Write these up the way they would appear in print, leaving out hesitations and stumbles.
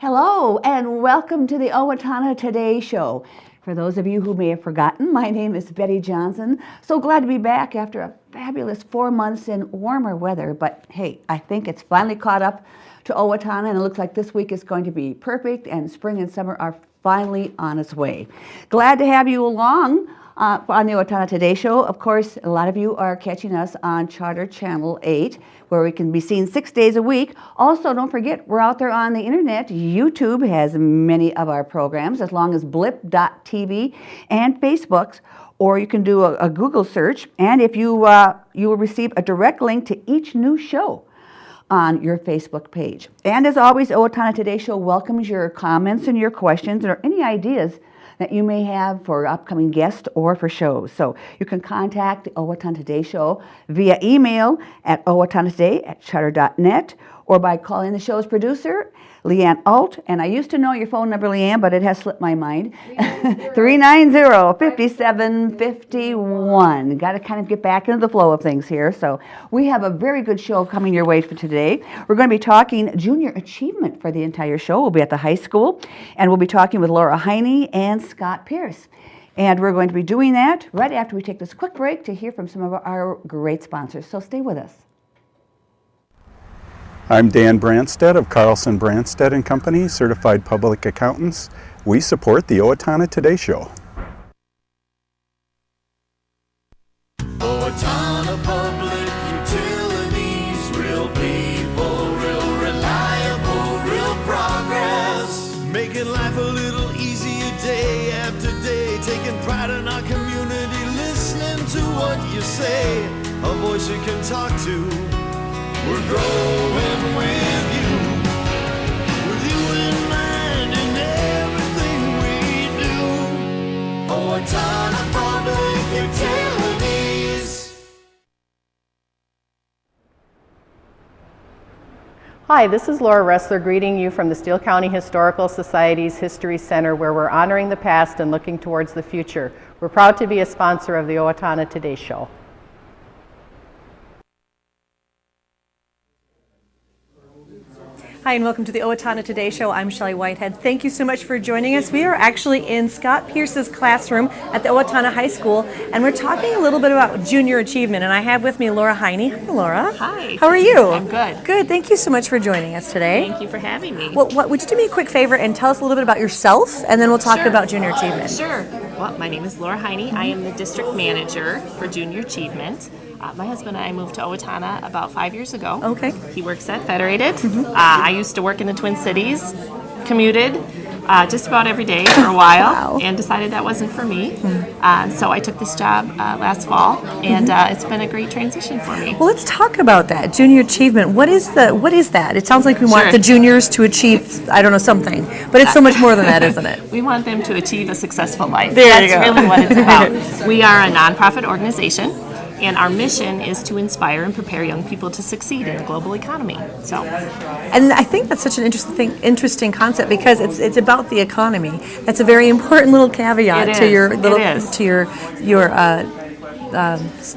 Hello and welcome to the Owatonna Today Show. For those of you who may have forgotten, my name is Betty Johnson. So glad to be back after a fabulous 4 months in warmer weather. But hey, I think it's finally caught up to Owatonna, and it looks like this week is going to be perfect, and spring and summer are finally on its way. Glad to have you along on the Owatonna Today Show. Of course, a lot of you are catching us on Charter Channel 8, where we can be seen 6 days a week. Also, don't forget, we're out there on the internet. YouTube has many of our programs, as long as blip.tv and Facebook's, or you can do a Google search, and if you will receive a direct link to each new show on your Facebook page. And as always, Owatonna Today Show welcomes your comments and your questions or any ideas that you may have for upcoming guests or for shows. So you can contact the Owatonna Today Show via email at owatonatoday@charter.net or by calling the show's producer, Leanne Alt. And I used to know your phone number, Leanne, but it has slipped my mind. 390-5751. Got to kind of get back into the flow of things here. So we have a very good show coming your way for today. We're going to be talking junior achievement for the entire show. We'll be at the high school, and we'll be talking with Laura Heyne and Scott Pierce. And we're going to be doing that right after we take this quick break to hear from some of our great sponsors. So stay with us. I'm Dan Branstead of Carlson Branstead and Company, Certified Public Accountants. We support the Owatonna Today Show. Owatonna Public Utilities, real people, real reliable, real progress. Making life a little easier day after day, taking pride in our community, listening to what you say, a voice you can talk to. We're growing with you in mind in everything we do. Owatonna Public Utilities. Hi, this is Laura Ressler greeting you from the Steele County Historical Society's History Center, where we're honoring the past and looking towards the future. We're proud to be a sponsor of the Owatonna Today Show. Hi, and welcome to the Owatonna Today Show. I'm Shelley Whitehead. Thank you so much for joining us. We are actually in Scott Pierce's classroom at the Owatonna High School, and we're talking a little bit about junior achievement. And I have with me Laura Heyne. Hi, Laura. Hi. How are you? I'm good. Good. Thank you so much for joining us today. Thank you for having me. Well, would you do me a quick favor and tell us a little bit about yourself, and then we'll talk Sure. about junior achievement. Sure. Well, my name is Laura Heyne. I am the district manager for junior achievement. My husband and I moved to Owatonna about 5 years ago. Okay. He works at Federated. I used to work in the Twin Cities, commuted just about every day for a while, Wow. and decided that wasn't for me. So I took this job last fall, and it's been a great transition for me. Well, let's talk about that junior achievement. What is that? It sounds like we want Sure. the juniors to achieve, I don't know, something, but it's so much more than that, isn't it? We want them to achieve a successful life. There you That's go. really what it's about. We are a nonprofit organization, and our mission is to inspire and prepare young people to succeed in the global economy. So, And I think that's such an interesting concept because it's about the economy. That's a very important little caveat It to is. your little It is. to your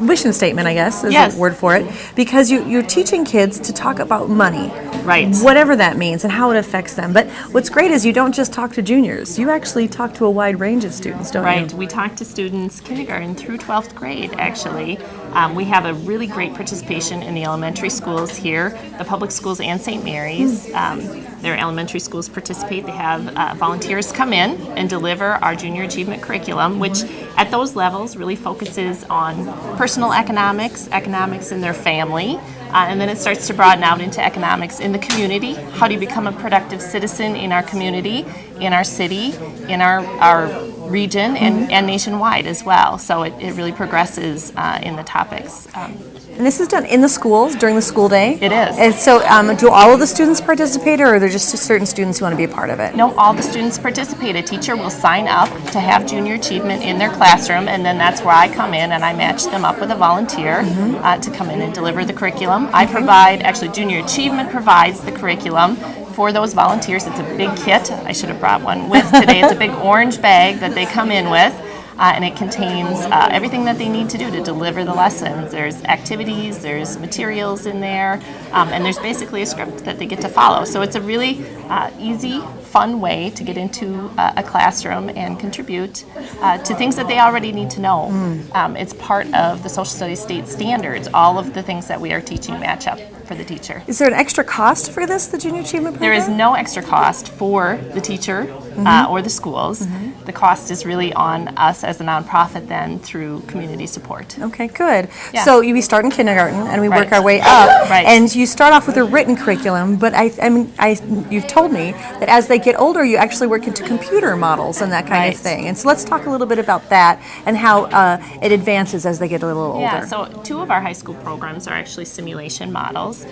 mission statement, I guess, is Yes. the word for it. Because you're teaching kids to talk about money, Right. whatever that means, and how it affects them. But what's great is you don't just talk to juniors; you actually talk to a wide range of students, don't right, you? we talk to students kindergarten through 12th grade, actually. We have a really great participation in the elementary schools here, the public schools and St. Mary's. Their elementary schools participate. They have volunteers come in and deliver our junior achievement curriculum, which at those levels really focuses on personal economics, economics in their family, and then it starts to broaden out into economics in the community. How do you become a productive citizen in our community, in our city, in our region, and nationwide as well. So it really progresses in the topics. And this is done in the schools during the school day? It is. And so do all of the students participate, or are there just certain students who want to be a part of it? No, all the students participate. A teacher will sign up to have junior achievement in their classroom, and then that's where I come in and I match them up with a volunteer to come in and deliver the curriculum. I provide, actually junior achievement provides the curriculum for those volunteers. It's a big kit. I should have brought one with today. It's a big orange bag that they come in with. And it contains everything that they need to do to deliver the lessons. There's activities, there's materials in there, and there's basically a script that they get to follow. So it's a really easy, fun way to get into a classroom and contribute to things that they already need to know. It's part of the social studies state standards. All of the things that we are teaching match up for the teacher. Is there an extra cost for this, the Junior Achievement Program? There is no extra cost for the teacher or the schools. The cost is really on us as a nonprofit then through community support. Okay, good. Yeah. So we start in kindergarten and we work Right. our way up, Right. and you start off with a written curriculum. But you've told me that as they get older, you actually work into computer models and that kind Right. of thing. And so let's talk a little bit about that and how it advances as they get a little older. Yeah, so 2 of our high school programs are actually simulation models.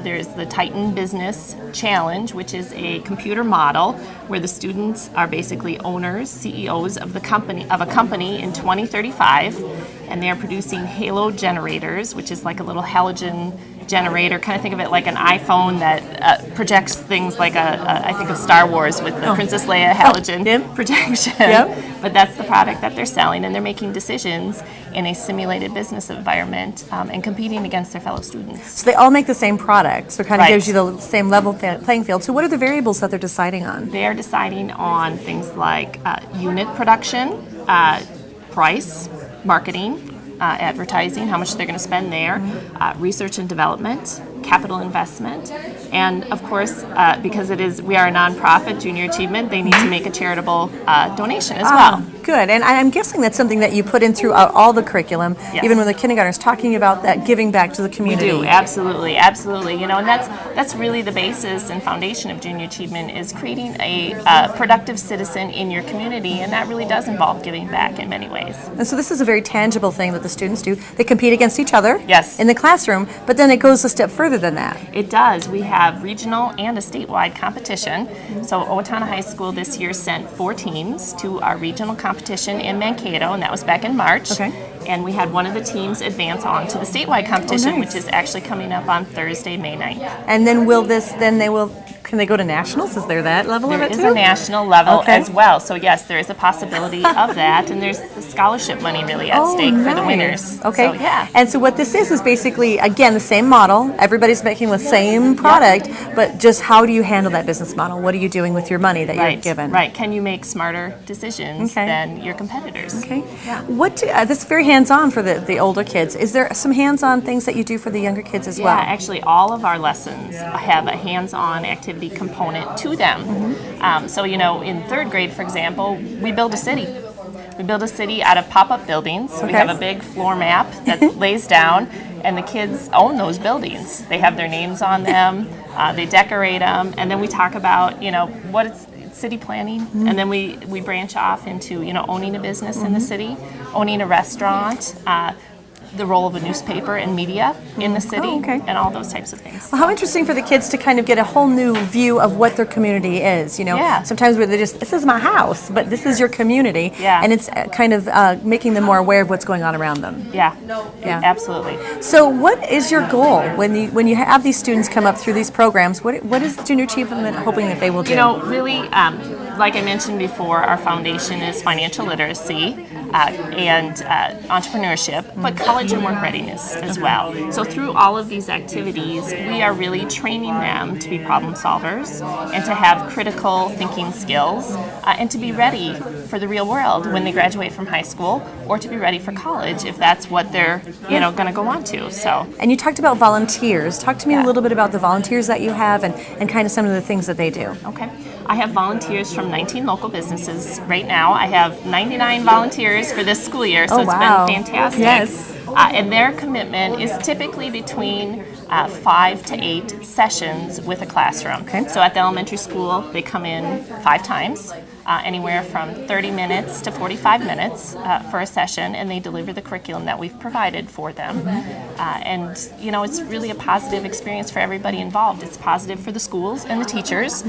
There's the Titan Business Challenge, which is a computer model where the students are basically owners, CEOs of a company in 2035, and they are producing halo generators, which is like a little halogen generator. Kind of think of it like an iPhone that projects things like I think of Star Wars with the Princess Leia halogen projection. Yep. But that's the product that they're selling, and they're making decisions in a simulated business environment and competing against their fellow students. So they all make the same product, so it kind of Right. gives you the same level playing field. So what are the variables that they're deciding on? They're deciding on things like unit production, price, marketing, advertising, how much they're going to spend there, research and development, capital investment, and of course, because we are a nonprofit, Junior Achievement, they need to make a charitable donation as well. Good, and I'm guessing that's something that you put in throughout all the curriculum, Yes. even when the kindergartners talking about that giving back to the We community. do, absolutely, absolutely. You know, and that's really the basis and foundation of Junior Achievement is creating a productive citizen in your community, and that really does involve giving back in many ways. And so this is a very tangible thing that the students do. They compete against each other Yes. in the classroom, but then it goes a step further than that. It does. We have regional and a statewide competition. So Owatonna High School this year sent 4 teams to our regional competition in Mankato, and that was back in March. Okay. And we had one of the teams advance on to the statewide competition, nice. which is actually coming up on Thursday, May 9th. And then can they go to nationals? Is there that level There of it is too? a national level Okay. as well. So yes, there is a possibility of that, and there's the scholarship money really at stake for the winners. Okay. So, yeah. And so what this is basically, again, the same model. Everybody's making the same product, but just how do you handle that business model? What are you doing with your money that you're given? Right. Can you make smarter decisions Okay. than your competitors? Okay. This is very hands-on for the older kids. Is there some hands-on things that you do for the younger kids as well? Yeah, actually, all of our lessons have a hands-on activity component to them. So, you know, in 3rd grade, for example, we build a city. We build a city out of pop-up buildings. We Okay. have a big floor map that lays down, and the kids own those buildings. They have their names on them. They decorate them, and then we talk about, you know, what it's city planning, and then we branch off into, you know, owning a business in the city, owning a restaurant, the role of a newspaper and media in the city, and all those types of things. Well, how interesting for the kids to kind of get a whole new view of what their community is. You know, Yeah. sometimes where they just, this is my house, but this is your community. Yeah. And it's kind of making them more aware of what's going on around them. Yeah, Yeah. absolutely. So what is your goal when you have these students come up through these programs? What is Junior Achievement hoping that they will do? You know, really, like I mentioned before, our foundation is financial literacy and entrepreneurship, but college and work readiness as well. So through all of these activities, we are really training them to be problem solvers and to have critical thinking skills and to be ready for the real world when they graduate from high school, or to be ready for college if that's what they're, you know, going to go on to. So. And you talked about volunteers. Talk to me a little bit about the volunteers that you have and kind of some of the things that they do. Okay. I have volunteers from 19 local businesses right now. I have 99 volunteers for this school year, so Oh, it's wow. been fantastic. Yes. And their commitment is typically between 5 to 8 sessions with a classroom. Okay. So at the elementary school, they come in 5 times, anywhere from 30 minutes to 45 minutes for a session, and they deliver the curriculum that we've provided for them. And, you know, it's really a positive experience for everybody involved. It's positive for the schools and the teachers.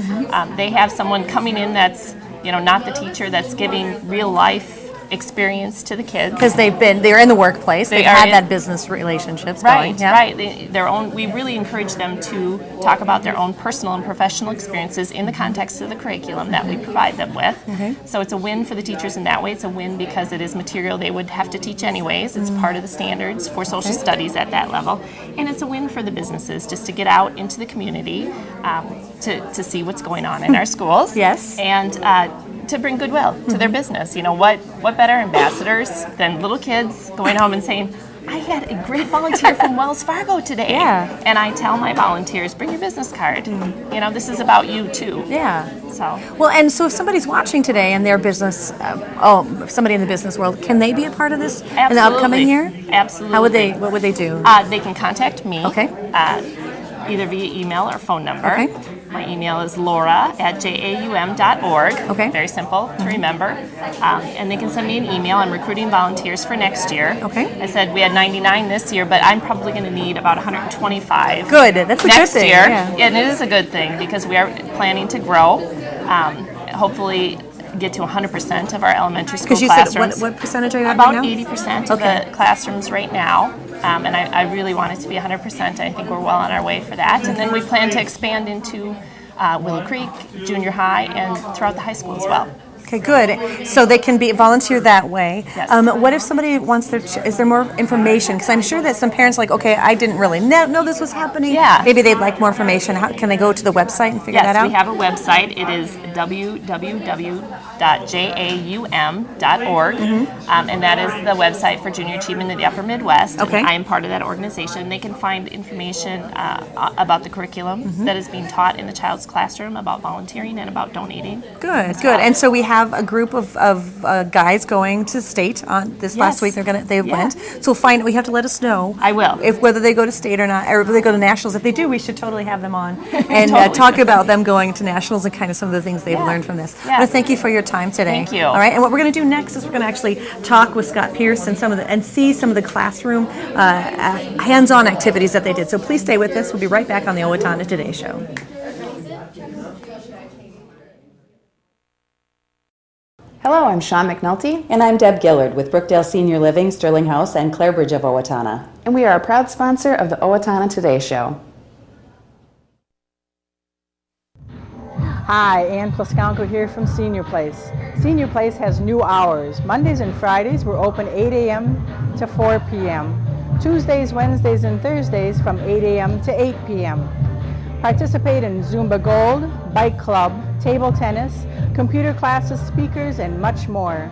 They have someone coming in that's, you know, not the teacher, that's giving real life experience to the kids. Because they're in the workplace. They've are had in- that business relationships Right, going. Yeah. right. Their own. We really encourage them to talk about their own personal and professional experiences in the context of the curriculum that we provide them with. So it's a win for the teachers in that way. It's a win because it is material they would have to teach anyways. It's part of the standards for social studies at that level. And it's a win for the businesses just to get out into the community to see what's going on in our schools. Yes. And to bring goodwill to their business. You know, what better ambassadors than little kids going home and saying, I had a great volunteer from Wells Fargo today. Yeah. And I tell my volunteers, bring your business card. You know, this is about you too. Yeah. So. Well, and so if somebody's watching today and their business, somebody in the business world, can they be a part of this in the upcoming year? Absolutely. What would they do? They can contact me. Okay. Either via email or phone number. Okay. My email is laura@jaum.org. Okay. Very simple to remember. And they can send me an email. I'm recruiting volunteers for next year. Okay. I said we had 99 this year, but I'm probably going to need about 125. Good. That's a next good thing. year. Yeah. And it is a good thing because we are planning to grow. Hopefully get to 100% of our elementary school Because you classrooms. said, what percentage are you at About right now? 80% Okay. of the classrooms right now. And I really want it to be 100%. I think we're well on our way for that. And then we plan to expand into Willow Creek, junior high, and throughout the high school as well. Okay, good. So they can be volunteer that way. Yes. What if somebody wants is there more information? Because I'm sure that some parents are like, okay, I didn't really know this was happening. Yeah. Maybe they'd like more information. How can they go to the website and figure that out? Yes, we have a website. It is www.jaum.org, and that is the website for Junior Achievement in the Upper Midwest. Okay. And I am part of that organization. They can find information about the curriculum that is being taught in the child's classroom, about volunteering, and about donating. Good, good. And so we have a group of guys going to state on this last week. They went. So we have to let us know. I will. If whether they go to state or not, or if they go to nationals. If they do, we should totally have them on and talk about them going to nationals and kind of some of the things they've learned from this. I want to thank you for your time today. Thank you. All right. And what we're going to do next is we're going to actually talk with Scott Pierce and see some of the classroom hands-on activities that they did. So please stay with us. We'll be right back on the Owatonna Today Show. Hello, I'm Sean McNulty, And I'm Deb Gillard with Brookdale Senior Living, Sterling House, and Clarebridge of Owatonna. and we are a proud sponsor of the Owatonna Today Show. Hi, Ann Plaskanko here from Senior Place. Senior Place has new hours. Mondays and Fridays we're open 8 a.m. to 4 p.m. Tuesdays, Wednesdays, and Thursdays from 8 a.m. to 8 p.m. Participate in Zumba Gold, Bike Club, table tennis, computer classes, speakers, and much more.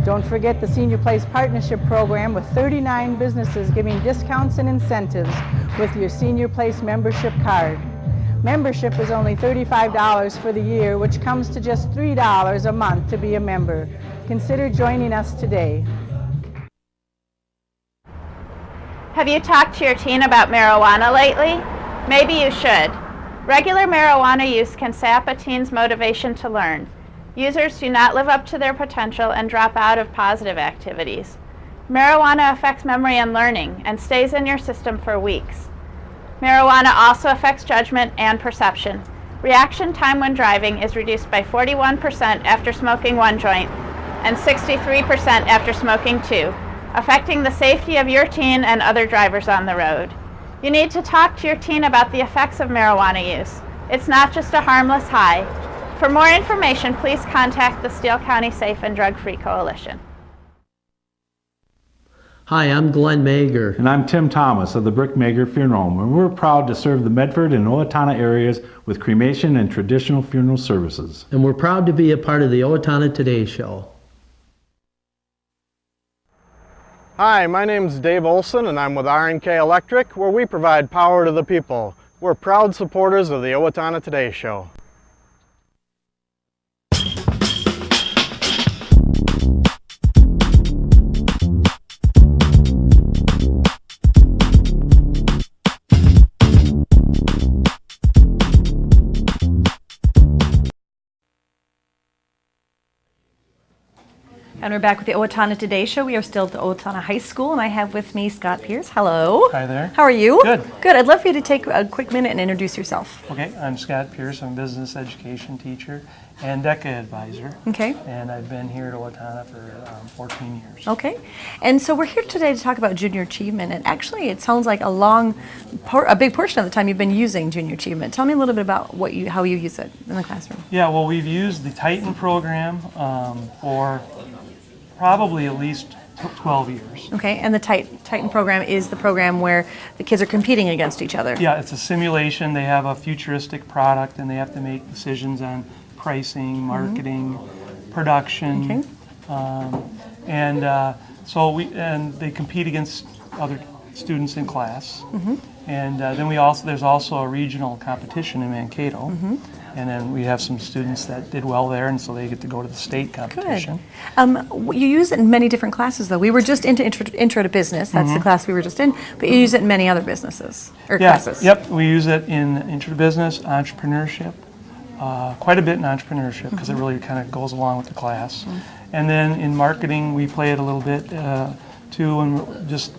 Don't forget the Senior Place Partnership Program with 39 businesses giving discounts and incentives with your Senior Place membership card. Membership is only $35 for the year, which comes to just $3 a month to be a member. Consider joining us today. Have you talked to your teen about marijuana lately? Maybe you should. Regular marijuana use can sap a teen's motivation to learn. Users do not live up to their potential and drop out of positive activities. Marijuana affects memory and learning and stays in your system for weeks. Marijuana also affects judgment and perception. Reaction time when driving is reduced by 41% after smoking one joint and 63% after smoking two, affecting the safety of your teen and other drivers on the road. You need to talk to your teen about the effects of marijuana use. It's not just a harmless high. For more information, please contact the Steele County Safe and Drug-Free Coalition. Hi, I'm Glenn Mager. And I'm Tim Thomas of the Brick Mager Funeral Home, and we're proud to serve the Medford and Owatonna areas with cremation and traditional funeral services. And we're proud to be a part of the Owatonna Today Show. Hi, my name's Dave Olson and I'm with R&K Electric, where we provide power to the people. We're proud supporters of the Owatonna Today Show. And We're back with the Owatonna Today Show. We are still at the Owatonna High School, and I have with me Scott Pierce. Hello. Hi there. How are you? Good. Good. I'd love for you to take a quick minute and introduce yourself. Okay, I'm Scott Pierce. I'm a business education teacher and DECA advisor. Okay. And I've been here at Owatonna for 14 years. Okay. And so we're here today to talk about junior achievement, and actually it sounds like a big portion of the time you've been using junior achievement. Tell me a little bit about how you use it in the classroom. Yeah, well, we've used the Titan program for probably at least 12 years. Okay, and the Titan program is the program where the kids are competing against each other. Yeah, it's a simulation. They have a futuristic product, and they have to make decisions on pricing, marketing, production. Okay. And they compete against other students in class. And then there's also a regional competition in Mankato. And then we have some students that did well there, and so they get to go to the state competition. Good. You use it in many different classes, though. We were just into intro to business. That's the class we were just in. But you use it in many other businesses or classes. Yep. We use it in intro to business, entrepreneurship, quite a bit in entrepreneurship because it really kind of goes along with the class. And then in marketing, we play it a little bit too, and just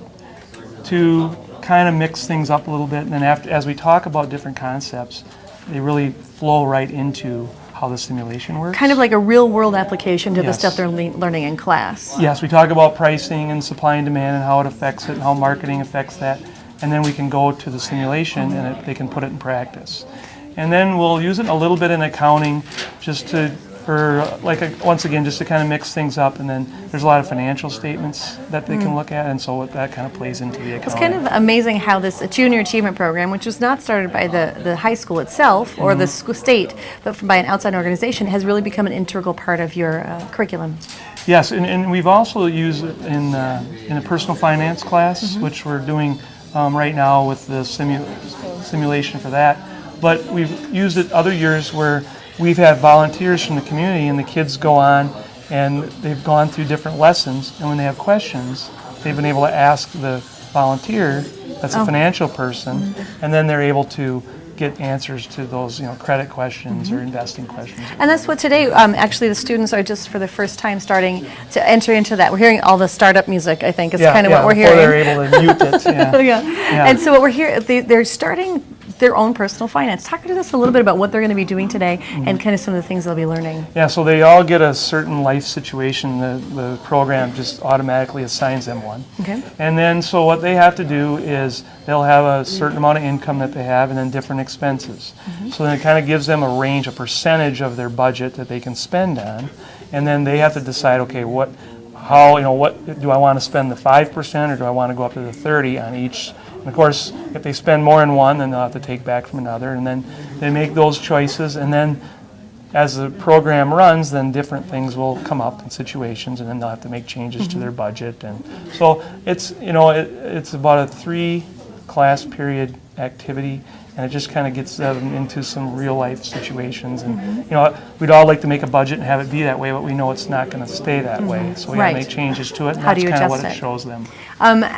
to kind of mix things up a little bit. And then as we talk about different concepts, they really flow right into how the simulation works. Kind of like a real-world application to the Yes. stuff they're learning in class. Yes, we talk about pricing and supply and demand and how it affects it and how marketing affects that. And then we can go to the simulation and they can put it in practice. And then we'll use it a little bit in accounting just once again, just to kind of mix things up. And then there's a lot of financial statements that they can look at, and so that kind of plays into the accounting. It's kind of amazing how this junior achievement program, which was not started by the high school itself or the state, but by an outside organization, has really become an integral part of your curriculum. Yes, and we've also used it in a personal finance class, which we're doing right now with the simulation for that. But we've used it other years where we've had volunteers from the community, and the kids go on and they've gone through different lessons, and when they have questions, they've been able to ask the volunteer that's a financial person, and then they're able to get answers to those credit questions or investing questions. And that's what today, actually the students are just for the first time starting to enter into that. We're hearing all the startup music, I think, is kind of what we're hearing. Before they're able to mute it. Yeah. And so what we're hearing, they're starting their own personal finance. Talk to us a little bit about what they're going to be doing today and kind of some of the things they'll be learning. Yeah, so they all get a certain life situation. The program just automatically assigns them one. Okay. And then so what they have to do is they'll have a certain amount of income that they have and then different expenses. So then it kind of gives them a range, a percentage of their budget that they can spend on. And then they have to decide, okay, what do I want to spend the 5% or do I want to go up to the 30 on each? And of course, if they spend more in one, then they'll have to take back from another. And then they make those choices. And then as the program runs, then different things will come up in situations, and then they'll have to make changes to their budget. And so it's about a 3-class period activity, and it just kind of gets them into some real life situations. And we'd all like to make a budget and have it be that way, but we know it's not going to stay that way. So we have to make changes to it, and that's kind of what it shows them.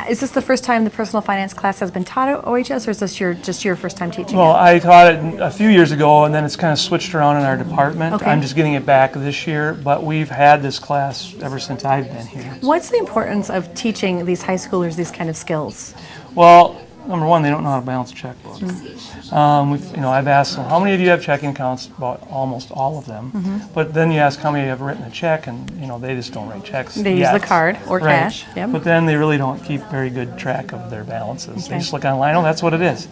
Is this the first time the personal finance class has been taught at OHS, or is this just your first time teaching Well, it? I taught it a few years ago, and then it's kind of switched around in our department. Okay. I'm just getting it back this year, but we've had this class ever since I've been here. What's the importance of teaching these high schoolers these kind of skills? Well, number one, they don't know how to balance a checkbook. I've asked them, how many of you have checking accounts? About almost all of them. But then you ask how many have written a check, and they just don't write checks. They use the card or cash. Yep. But then they really don't keep very good track of their balances. They just look online, oh, that's what it is.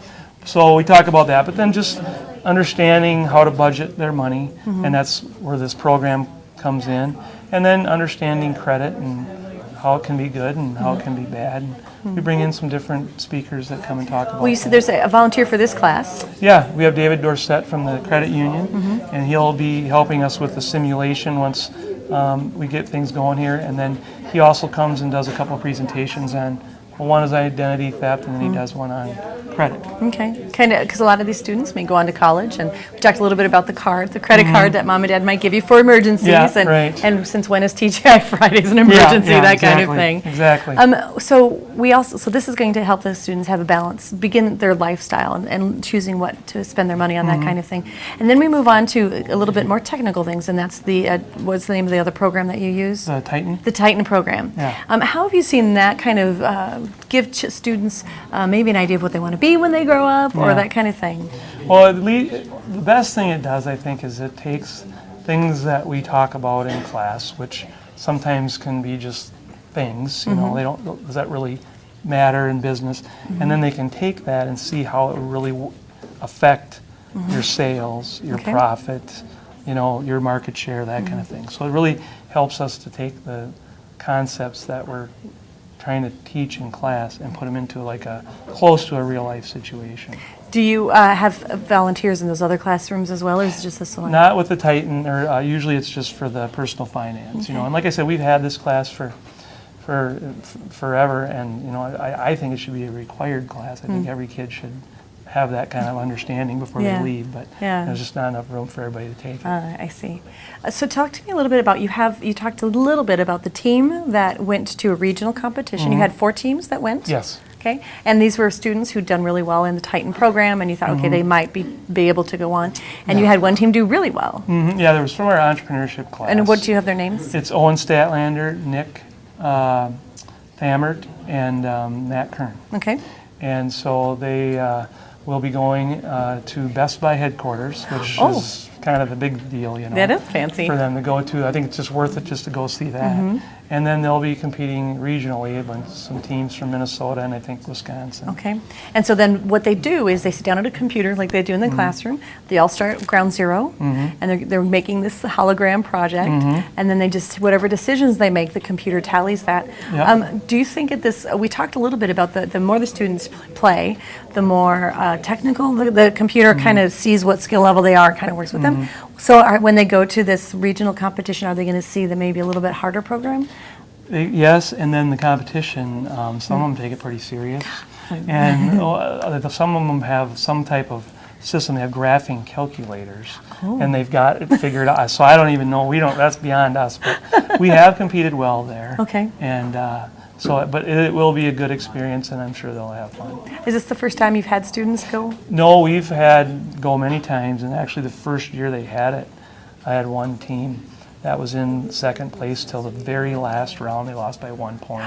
So we talk about that, but then just understanding how to budget their money, and that's where this program comes in. And then understanding credit and how it can be good and how it can be bad. We bring in some different speakers that come and talk about Well, you said there's a volunteer for this class. Yeah, we have David Dorsett from the credit union, and he'll be helping us with the simulation once we get things going here. And then he also comes and does a couple of presentations on Well, one is identity theft, and then he does one on credit. Okay, kind of, because a lot of these students may go on to college, and we talked a little bit about the card, the credit card that mom and dad might give you for emergencies, and since when is TGI Fridays an emergency, that kind of thing. Exactly. So this is going to help the students have a balance, begin their lifestyle, and choosing what to spend their money on, that kind of thing. And then we move on to a little bit more technical things, and that's the what's the name of the other program that you use? Titan. The Titan program. Yeah. How have you seen that kind of give students maybe an idea of what they want to be when they grow up, or that kind of thing? Well, the best thing it does, I think, is it takes things that we talk about in class, which sometimes can be just things, you know, they don't, does that really matter in business? And then they can take that and see how it really affect your sales, your profit, you know, your market share, that kind of thing. So it really helps us to take the concepts that we're trying to teach in class and put them into like close to a real life situation. Do you have volunteers in those other classrooms as well, or is it just this one? Not with the Titan, or usually it's just for the personal finance. You know, and like I said, we've had this class for forever, and you know, I think it should be a required class. I think every kid should have that kind of understanding before they leave, but there's just not enough room for everybody to take it. I see. So talk to me a little bit about, you talked a little bit about the team that went to a regional competition. You had 4 teams that went? Yes. Okay, and these were students who'd done really well in the Titan program, and you thought, okay, they might be able to go on. And you had one team do really well. Yeah, there was from our entrepreneurship class. And what do you have their names? It's Owen Statlander, Nick Thamert, and Matt Kern. Okay. And so they will be going to Best Buy headquarters, which is kind of a big deal, you know. That is fancy. For them to go to. I think it's just worth it just to go see that. And then they'll be competing regionally with some teams from Minnesota and I think Wisconsin. Okay. And so then what they do is they sit down at a computer like they do in the classroom. They all start at ground zero, and they're making this hologram project, and then they just, whatever decisions they make, the computer tallies that. Do you think at this, we talked a little bit about the more the students play, the more technical the computer kind of sees what skill level they are, kind of works with them. So when they go to this regional competition, are they going to see the maybe a little bit harder program? Yes, and then the competition, some of them take it pretty serious. And some of them have some type of system. They have graphing calculators, and they've got it figured out. So I don't even know. That's beyond us. But we have competed well there. Okay. And but it will be a good experience, and I'm sure they'll have fun. Is this the first time you've had students go? No, we've had go many times, and actually the first year they had it, I had one team that was in second place till the very last round. They lost by 1 point,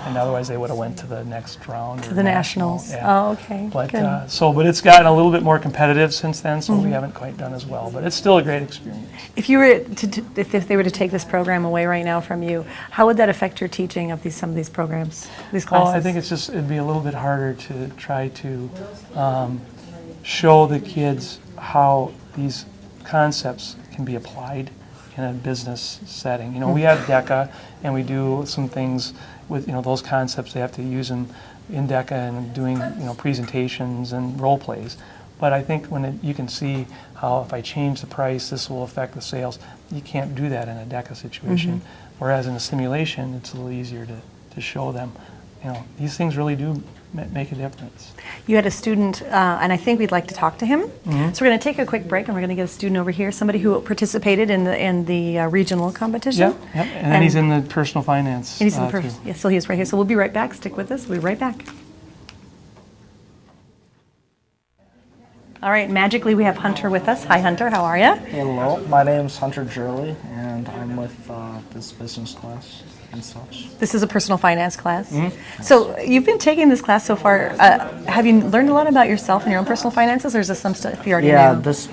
and otherwise they would have went to the next round. To the nationals. Yeah. Oh, okay. But good. but it's gotten a little bit more competitive since then, so we haven't quite done as well. But it's still a great experience. If you were if they were to take this program away right now from you, how would that affect your teaching of some of these programs, these classes? Well, I think it'd be a little bit harder to try to show the kids how these concepts can be applied in a business setting. You know, we have DECA, and we do some things with, you know, those concepts. They have to use them in DECA and doing, you know, presentations and role plays. But I think when you can see how if I change the price, this will affect the sales. You can't do that in a DECA situation. Whereas in a simulation, it's a little easier to show them, you know, these things really do make a difference. You had a student, and I think we'd like to talk to him. So we're going to take a quick break, and we're going to get a student over here, somebody who participated in the regional competition. Yep. And then he's in the personal finance. And he's in the yes, so he's right here. So we'll be right back. Stick with us. We'll be right back. All right, magically we have Hunter with us. Hi, Hunter. How are you? Hello. My name's Hunter Shelley, and I'm with this business class and such. This is a personal finance class. So you've been taking this class so far. Have you learned a lot about yourself and your own personal finances, or is this some stuff you already knew? Yeah, this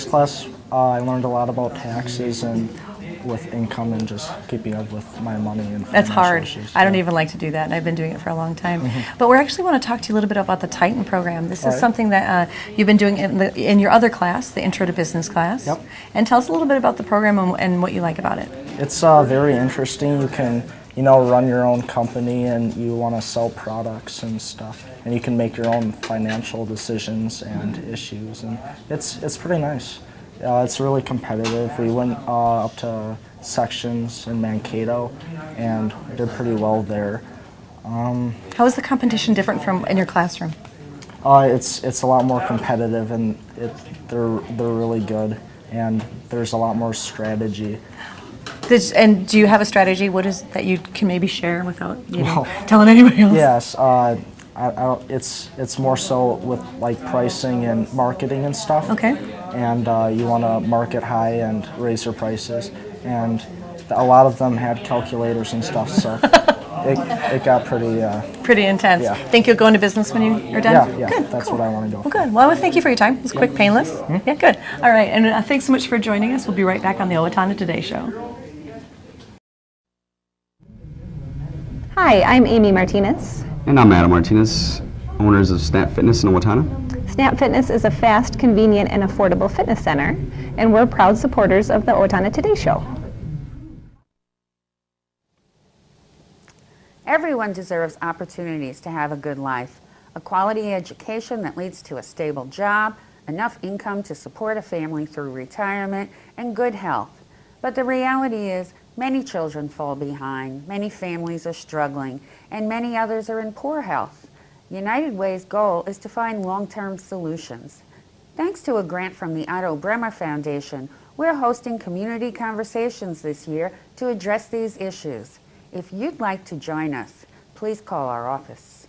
class I learned a lot about taxes and with income and just keeping up with my money and That's hard. Issues. I don't even like to do that, and I've been doing it for a long time. But we actually want to talk to you a little bit about the Titan program. This is something that you've been doing in your other class, the Intro to Business class. Yep. And tell us a little bit about the program and what you like about it. It's very interesting. You can, you know, run your own company and you want to sell products and stuff, and you can make your own financial decisions and issues, and it's pretty nice. It's really competitive. We went up to sections in Mankato and did pretty well there. How is the competition different from in your classroom? It's a lot more competitive, and they're really good, and there's a lot more strategy. And do you have a strategy? What is that you can maybe share without telling anybody else? Yes, it's more so with like pricing and marketing and stuff. Okay. And you want to market high and raise your prices, and a lot of them had calculators and stuff, so it got pretty intense. Yeah. Think you'll go into business when you're done? Yeah, Good, that's cool. what I want to do. Well, good. Well, thank you for your time. It was quick, painless. Yeah, good. All right, and thanks so much for joining us. We'll be right back on the Owatonna Today Show. Hi, I'm Amy Martinez. And I'm Adam Martinez, owners of Snap Fitness in Owatonna. Snap Fitness is a fast, convenient, and affordable fitness center, and we're proud supporters of the Owatonna Today Show. Everyone deserves opportunities to have a good life, a quality education that leads to a stable job, enough income to support a family through retirement, and good health. But the reality is, many children fall behind, many families are struggling, and many others are in poor health. United Way's goal is to find long-term solutions. Thanks to a grant from the Otto Bremer Foundation, we're hosting community conversations this year to address these issues. If you'd like to join us, please call our office.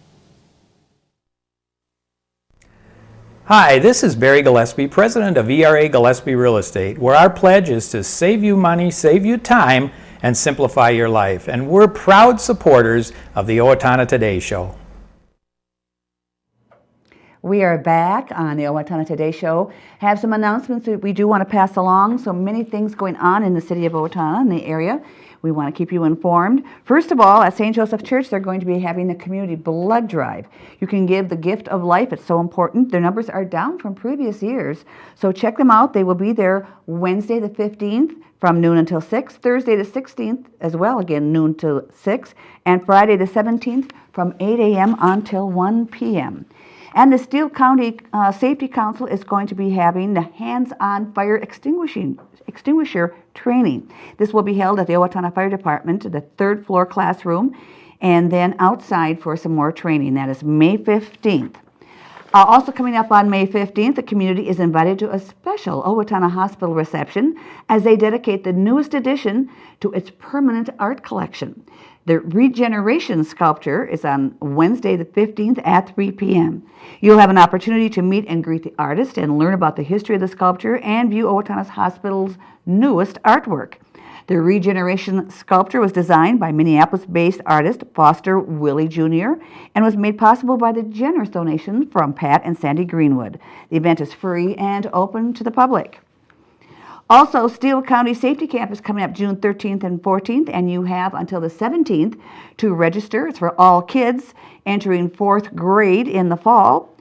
Hi, this is Barry Gillespie, president of ERA Gillespie Real Estate, where our pledge is to save you money, save you time, and simplify your life. And we're proud supporters of the Owatonna Today Show. We are back on the Owatonna Today Show. Have some announcements that we do want to pass along. So many things going on in the city of Owatonna, in the area. We want to keep you informed. First of all, at St. Joseph Church, they're going to be having the community blood drive. You can give the gift of life. It's so important. Their numbers are down from previous years. So check them out. They will be there Wednesday the 15th from noon until 6, Thursday the 16th as well, again noon till 6, and Friday the 17th from 8 a.m. until 1 p.m. And the Steele County Safety Council is going to be having the hands-on fire extinguisher training. This will be held at the Owatonna Fire Department, the third floor classroom, and then outside for some more training. That is May 15th. Also coming up on May 15th, the community is invited to a special Owatonna Hospital reception as they dedicate the newest addition to its permanent art collection. The Regeneration Sculpture is on Wednesday the 15th at 3 p.m. You'll have an opportunity to meet and greet the artist and learn about the history of the sculpture and view Owatonna Hospital's newest artwork. The Regeneration Sculpture was designed by Minneapolis-based artist Foster Willie Jr. and was made possible by the generous donation from Pat and Sandy Greenwood. The event is free and open to the public. Also, Steele County Safety Camp is coming up June 13th and 14th, and you have until the 17th to register. It's for all kids entering 4th grade in the fall.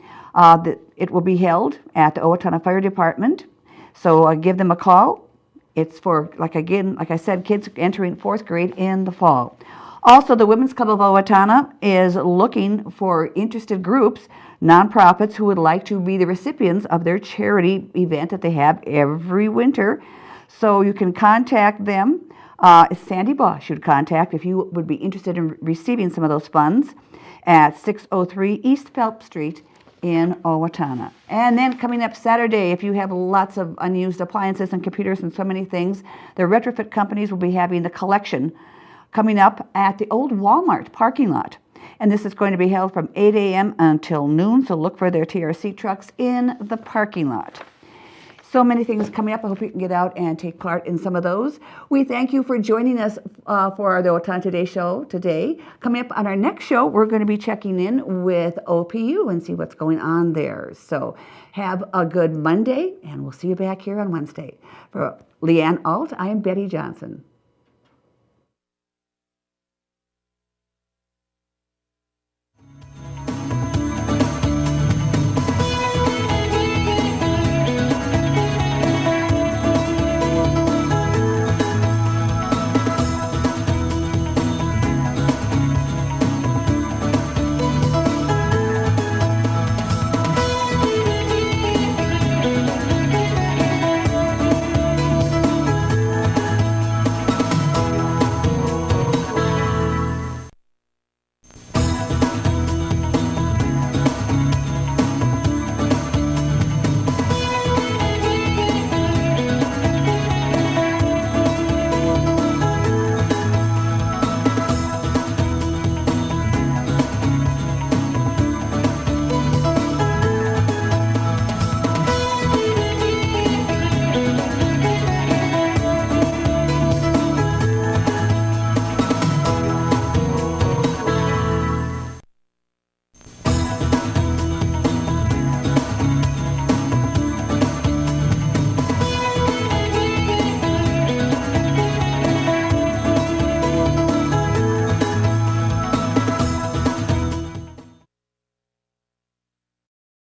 It will be held at the Owatonna Fire Department, so give them a call. It's for, like I said, kids entering 4th grade in the fall. Also, the Women's Club of Owatonna is looking for interested groups, nonprofits who would like to be the recipients of their charity event that they have every winter. So you can contact them. Sandy Bosch you'd contact if you would be interested in receiving some of those funds at 603 East Phelps Street in Owatonna. And then coming up Saturday, if you have lots of unused appliances and computers and so many things, the retrofit companies will be having the collection coming up at the old Walmart parking lot. And this is going to be held from 8 a.m. until noon, so look for their TRC trucks in the parking lot. So many things coming up. I hope you can get out and take part in some of those. We thank you for joining us for the Owatonna Today Show today. Coming up on our next show, we're going to be checking in with OPU and see what's going on there. So have a good Monday, and we'll see you back here on Wednesday. For Leanne Alt, I am Betty Johnson.